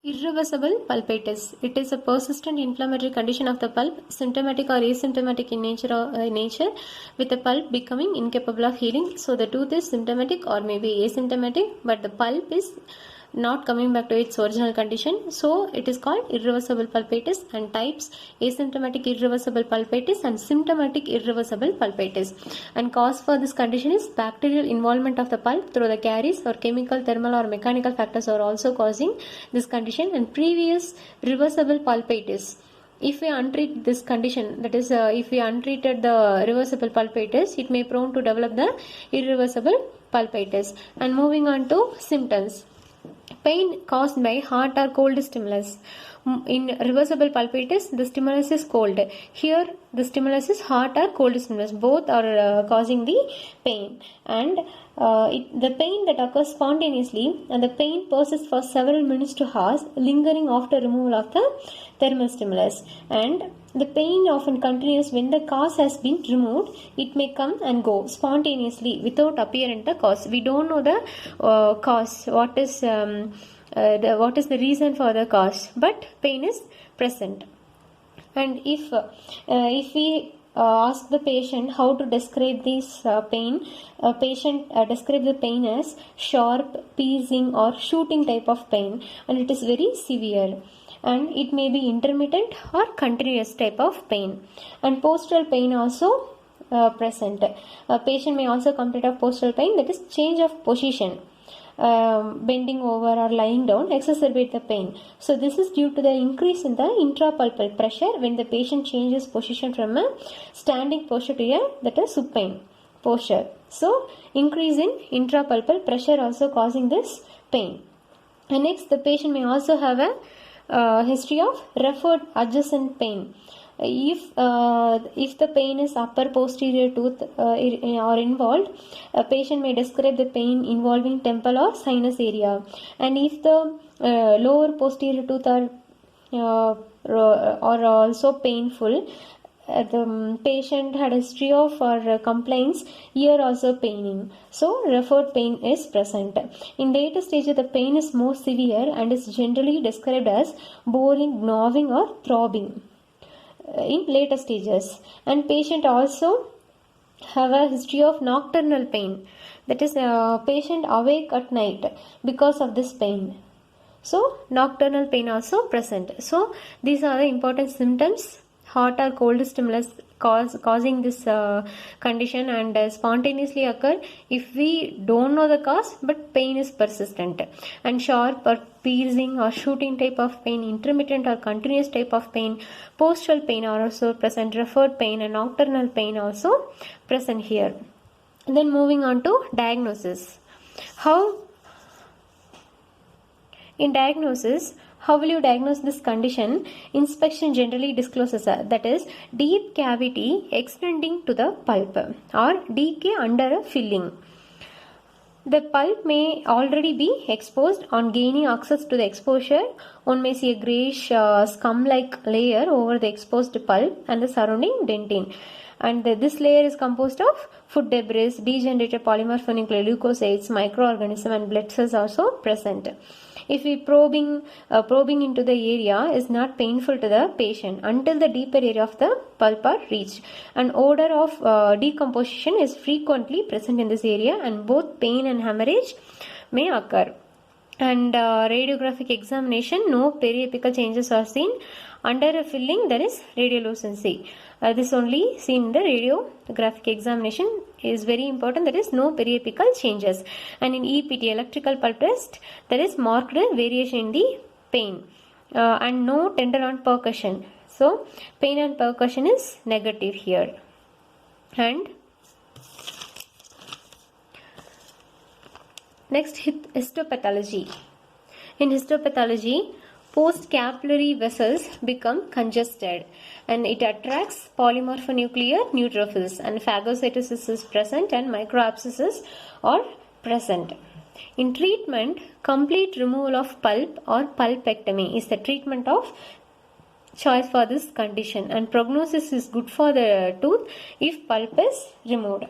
Irreversible pulpitis. It is a persistent inflammatory condition of the pulp, symptomatic or asymptomatic in nature, with the pulp becoming incapable of healing. So the tooth is symptomatic or maybe asymptomatic, but the pulp is not coming back to its original condition. So it is called irreversible pulpitis, and types: asymptomatic irreversible pulpitis and symptomatic irreversible pulpitis. And cause for this condition is bacterial involvement of the pulp through the caries, or chemical, thermal or mechanical factors are also causing this condition. And previous reversible pulpitis, if we untreat this condition, that is if we untreated the reversible pulpitis, it may prone to develop the irreversible pulpitis. And moving on to symptoms: pain caused by hot or cold stimulus. In reversible pulpitis, the stimulus is cold. Here the stimulus is hot or cold stimulus. Both are causing the pain. And the pain that occurs spontaneously, and the pain persists for several minutes to hours, lingering after removal of the thermal stimulus. And the pain often continues when the cause has been removed. It may come and go spontaneously without apparent cause. We don't know the cause. What is the reason for the cause? But pain is present. And if we ask the patient how to describe this pain, patient describe the pain as sharp, piercing or shooting type of pain, and it is very severe. And it may be intermittent or continuous type of pain. And postural pain also present. A patient may also complain of postural pain, that is change of position. Bending over or lying down exacerbate the pain. So this is due to the increase in the intrapulpal pressure when the patient changes position from a standing posture to a supine posture. So increase in intrapulpal pressure also causing this pain. And next, the patient may also have a history of referred adjacent pain. If the pain is upper posterior tooth or involved, a patient may describe the pain involving temple or sinus area. And if the lower posterior tooth are also painful, the patient had a history of or complaints ear also paining. So referred pain is present. In later stages, the pain is more severe and is generally described as boring, gnawing or throbbing in later stages. And patient also have a history of nocturnal pain, that is patient awake at night because of this pain. So nocturnal pain also present. So these are the important symptoms: hot or cold stimulus causing this condition, and spontaneously occur if we don't know the cause, but pain is persistent. And sharp or piercing or shooting type of pain, intermittent or continuous type of pain, postural pain are also present, referred pain and nocturnal pain also present here. And then moving on to diagnosis. In diagnosis, how will you diagnose this condition? Inspection generally discloses that is deep cavity extending to the pulp or decay under a filling. The pulp may already be exposed. On gaining access to the exposure, one may see a greyish scum-like layer over the exposed pulp and the surrounding dentine. And this layer is composed of food debris, degenerated polymorphonuclear leukocytes, microorganisms and blood cells also present. If we probing into the area is not painful to the patient until the deeper area of the pulp are reached. An odor of decomposition is frequently present in this area, and both pain and hemorrhage may occur. And radiographic examination, no periapical changes are seen. Under a filling, there is radiolucency. This only seen in the radiographic examination is very important. There is no periapical changes. And in EPT, electrical pulp test, there is marked variation in the pain and no tender on percussion. So pain and percussion is negative here. And next, histopathology. In histopathology, post-capillary vessels become congested and it attracts polymorphonuclear neutrophils, and phagocytosis is present and microabscesses are present. In treatment, complete removal of pulp or pulpectomy is the treatment of choice for this condition, and prognosis is good for the tooth if pulp is removed.